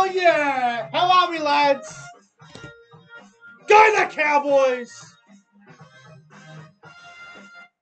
Oh yeah! How are we, lads? Go the Cowboys!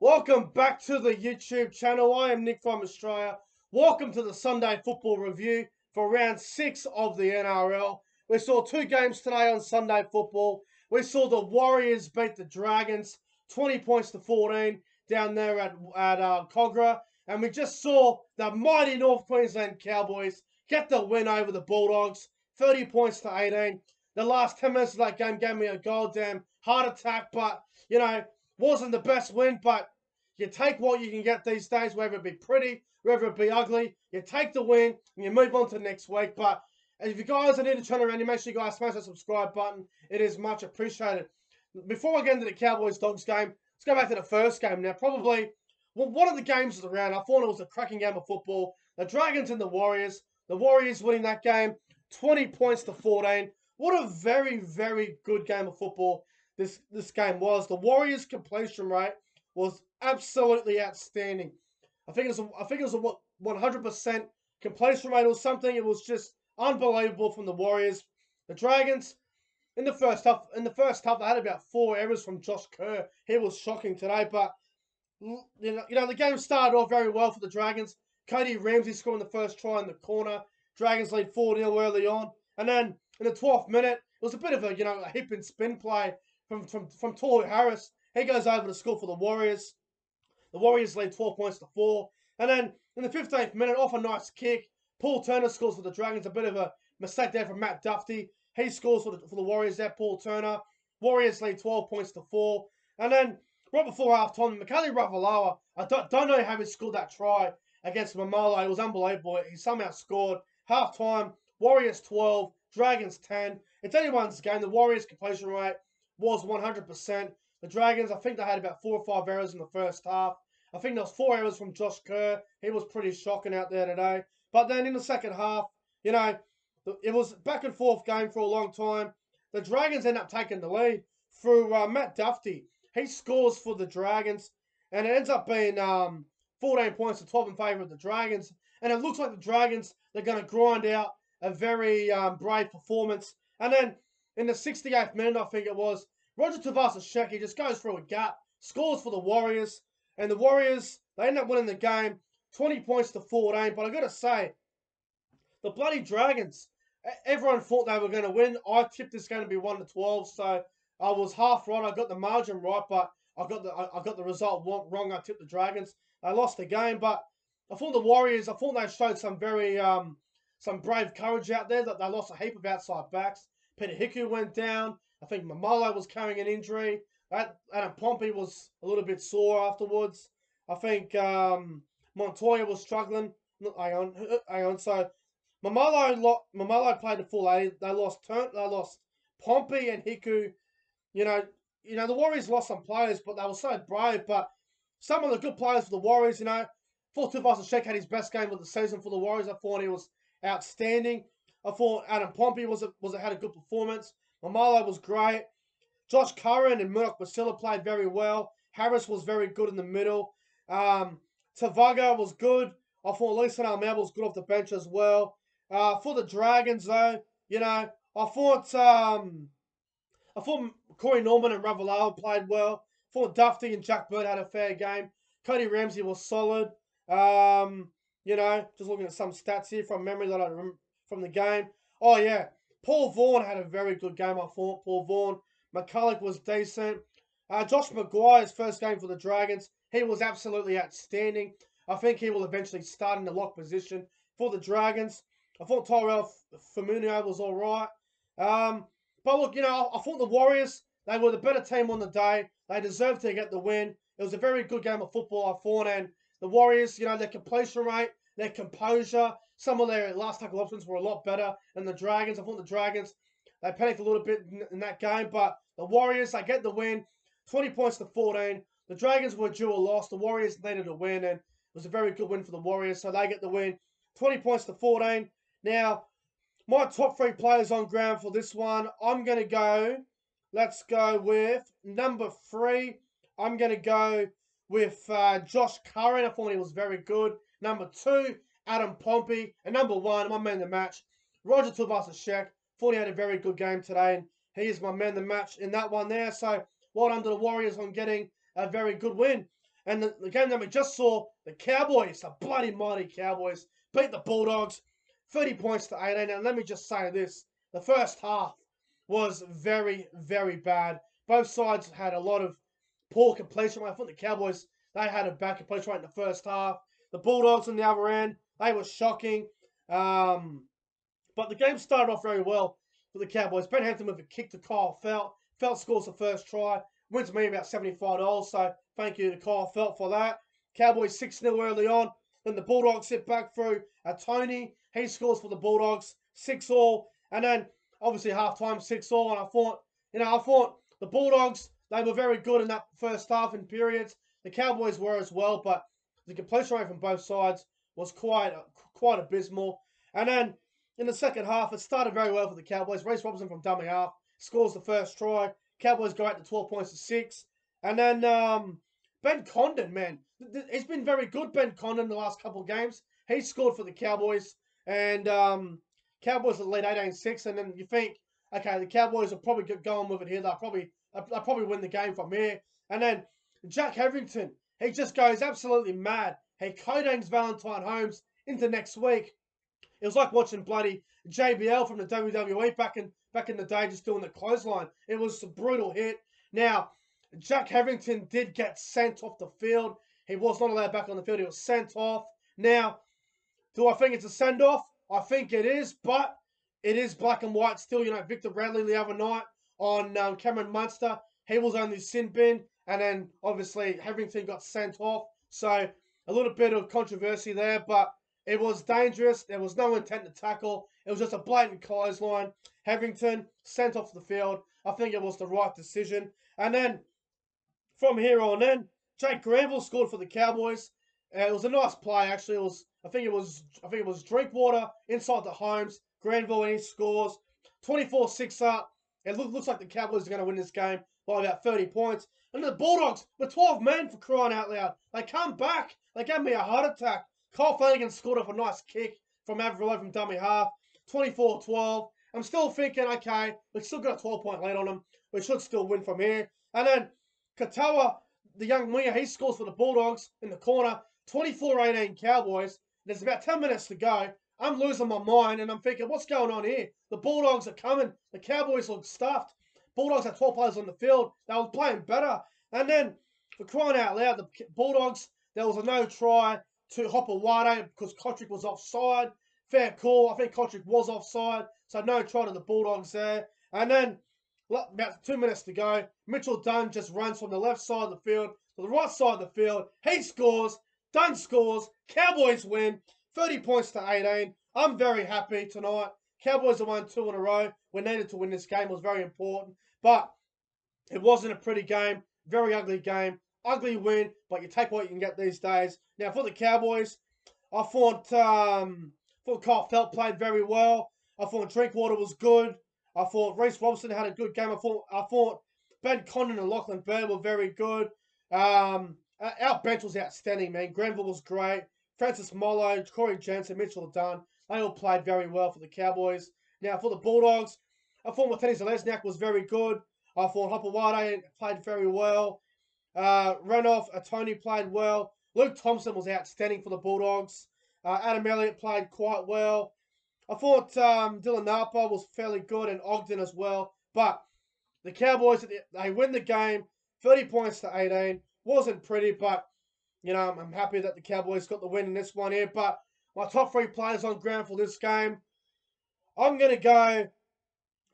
Welcome back to the YouTube channel. I am Nick from Australia. Welcome to the Sunday Football Review for round 6 of the NRL. We saw two games today on Sunday Football. We saw the Warriors beat the Dragons 20 points to 14 down there at Cogra. And we just saw the mighty North Queensland Cowboys get the win over the Bulldogs 30 points to 18. The last 10 minutes of that game gave me a goddamn heart attack, but, you know, wasn't the best win, but you take what you can get these days, whether it be pretty, whether it be ugly. You take the win and you move on to next week. But if you guys are new to the channel, you make sure you guys smash that subscribe button. It is much appreciated. Before I get into the Cowboys-Dogs game, let's go back to the first game now. Probably one of the games of the round. I thought it was a cracking game of football. The Dragons and the Warriors. The Warriors winning that game 20 points to 14. What a very, very good game of football this game was. The Warriors' completion rate was absolutely outstanding. I think it was a 100% completion rate or something. It was just unbelievable from the Warriors. The Dragons in the first half, they had about 4 errors from Josh Kerr. He was shocking today, but you know the game started off very well for the Dragons. Cody Ramsey scoring the first try in the corner. Dragons lead 4-0 early on, and then in the 12th minute, it was a bit of a hip and spin play from Toru Harris. He goes over to score for the Warriors. The Warriors lead 12 points to 4. And then in the 15th minute, off a nice kick, Paul Turner scores for the Dragons. A bit of a mistake there from Matt Duffy. He scores for the Warriors there, Paul Turner. Warriors lead 12 points to 4. And then right before half-time, Mikhaili Ravalawa, I don't know how he scored that try against Mamalo. It was unbelievable. He somehow scored. Half-time, Warriors 12, Dragons 10. It's anyone's game. The Warriors' completion rate was 100%. The Dragons, I think they had about 4 or 5 errors in the first half. I think there was 4 errors from Josh Kerr. He was pretty shocking out there today. But then in the second half, it was back and forth game for a long time. The Dragons end up taking the lead through Matt Duffy. He scores for the Dragons, and it ends up being 14 points to 12 in favour of the Dragons. And it looks like the Dragons, they're going to grind out a very brave performance. And then in the 68th minute, I think it was, Roger Tavasasheki just goes through a gap, scores for the Warriors, and the Warriors, they end up winning the game 20 points to 14. But I got to say, the bloody Dragons, everyone thought they were going to win. I tipped this game to be 1-12, so I was half right. I got the margin right, but I got the result wrong. I tipped the Dragons. They lost the game, but I thought the Warriors, I thought they showed some very some brave courage out there. That they lost a heap of outside backs. Peter Hiku went down. I think Mamalo was carrying an injury. Adam Pompey was a little bit sore afterwards. I think Montoya was struggling. Hang on. So Mamalo played the full 80. They lost Pompey and Hiku. You know the Warriors lost some players, but they were so brave. But some of the good players for the Warriors, thought Tuvasashek had his best game of the season for the Warriors. I thought he was outstanding. I thought Adam Pompey had a good performance. Mamalo was great. Josh Curran and Murdoch Basila played very well. Harris was very good in the middle. Tavaga was good. I thought Leeson Almel was good off the bench as well. For the Dragons, though, I thought Corey Norman and Ravalawa played well. I thought Duffy and Jack Bird had a fair game. Cody Ramsey was solid. Just looking at some stats here from memory that I remember from the game. Oh, yeah. Paul Vaughan had a very good game, I thought. Paul Vaughan. McCulloch was decent. Josh Maguire's first game for the Dragons, he was absolutely outstanding. I think he will eventually start in the lock position for the Dragons. I thought Tyrell Famunio was all right. But look, I thought the Warriors, they were the better team on the day. They deserved to get the win. It was a very good game of football, I thought. And the Warriors, their completion rate, their composure, some of their last tackle options were a lot better than the Dragons. I thought the Dragons, they panicked a little bit in that game. But the Warriors, they get the win, 20 points to 14. The Dragons were due a loss. The Warriors needed a win, and it was a very good win for the Warriors. So they get the win, 20 points to 14. Now, my top 3 players on ground for this one, let's go with number 3. I'm going to go with Josh Curran. I thought he was very good. Number 2, Adam Pompey. And number 1, my man of the match, Roger Tuivasa-Sheck, thought he had a very good game today, and he is my man of the match in that one there. So well done to the Warriors on getting a very good win. And the game that we just saw, the Cowboys, the bloody mighty Cowboys, beat the Bulldogs 30 points to 18. And let me just say this, the first half was very, very bad. Both sides had a lot of poor completion rate. I thought the Cowboys, they had a bad completion rate in the first half. The Bulldogs on the other end, they were shocking. But the game started off very well for the Cowboys. Ben Hampton with a kick to Kyle Felt. Felt scores the first try. Wins me about $75, so thank you to Kyle Felt for that. Cowboys 6-0 early on. Then the Bulldogs sit back through Tony. He scores for the Bulldogs 6-all. And then obviously halftime 6-all. And I thought the Bulldogs, they were very good in that first half in periods. The Cowboys were as well, but the completion rate from both sides was quite abysmal. And then in the second half, it started very well for the Cowboys. Reece Robinson from dummy half scores the first try. Cowboys go out to 12 points to 6. And then Ben Condon, man. He's been very good, Ben Condon, the last couple of games. He scored for the Cowboys. And Cowboys will lead 18-6. And then you think, okay, the Cowboys will probably get going with it here. They'll probably win the game from here. And then Jack Hetherington, he just goes absolutely mad. He codenames Valentine Holmes into next week. It was like watching bloody JBL from the WWE back in the day, just doing the clothesline. It was a brutal hit. Now, Jack Hetherington did get sent off the field. He was not allowed back on the field. He was sent off. Now, do I think it's a send-off? I think it is, but it is black and white still. You know, Victor Radley the other night on Cameron Munster, he was only sin bin, and then obviously Hetherington got sent off. So a little bit of controversy there, but it was dangerous. There was no intent to tackle. It was just a blatant clothesline. Hetherington sent off the field. I think it was the right decision. And then from here on in, Jake Granville scored for the Cowboys. It was a nice play actually. I think it was Drinkwater inside the Holmes. Granville, and he scores 24-6 up. It looks like the Cowboys are going to win this game by about 30 points. And the Bulldogs were 12 men, for crying out loud. They come back. They gave me a heart attack. Kyle Flanagan scored off a nice kick from Avril from dummy half. 24-12. I'm still thinking, okay, we've still got a 12-point lead on them. We should still win from here. And then Katoa, the young winger, he scores for the Bulldogs in the corner. 24-18 Cowboys. There's about 10 minutes to go. I'm losing my mind, and I'm thinking, what's going on here? The Bulldogs are coming. The Cowboys look stuffed. Bulldogs had 12 players on the field. They were playing better. And then, for crying out loud, the Bulldogs, there was a no try to Hopewade because Kotrick was offside. Fair call. I think Kotrick was offside. So no try to the Bulldogs there. And then, about 2 minutes to go, Mitchell Dunn just runs from the left side of the field to the right side of the field. He scores. Dunn scores. Cowboys win. 30 points to 18. I'm very happy tonight. Cowboys have won 2 in a row. We needed to win this game. It was very important. But it wasn't a pretty game. Very ugly game. Ugly win, but you take what you can get these days. Now, for the Cowboys, I thought Kyle Felt played very well. I thought Drinkwater was good. I thought Reece Robinson had a good game. I thought Ben Condon and Lachlan Bird were very good. Our bench was outstanding, man. Granville was great. Francis Mollo, Corey Jensen, Mitchell Dunn, they all played very well for the Cowboys. Now, for the Bulldogs, I thought Martini Zelezniak was very good. I thought Hopewade played very well. Renoff, Tony played well. Luke Thompson was outstanding for the Bulldogs. Adam Elliott played quite well. I thought Dylan Napa was fairly good, and Ogden as well. But the Cowboys, they win the game, 30 points to 18. Wasn't pretty, but you know, I'm happy that the Cowboys got the win in this one here. But my top 3 players on ground for this game, I'm going to go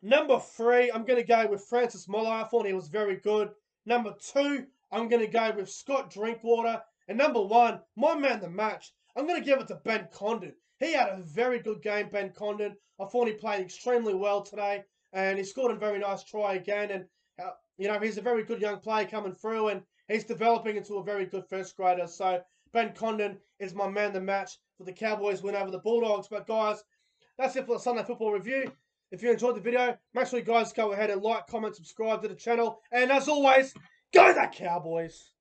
number 3. I'm going to go with Francis Mollo. I thought he was very good. Number 2, I'm going to go with Scott Drinkwater. And number 1, my man of the match, I'm going to give it to Ben Condon. He had a very good game, Ben Condon. I thought he played extremely well today. And he scored a very nice try again. And, you know, he's a very good young player coming through. And he's developing into a very good first grader. So Ben Condon is my man of the match for the Cowboys win over the Bulldogs. But guys, that's it for the Sunday Football Review. If you enjoyed the video, make sure you guys go ahead and like, comment, subscribe to the channel. And as always, go the Cowboys!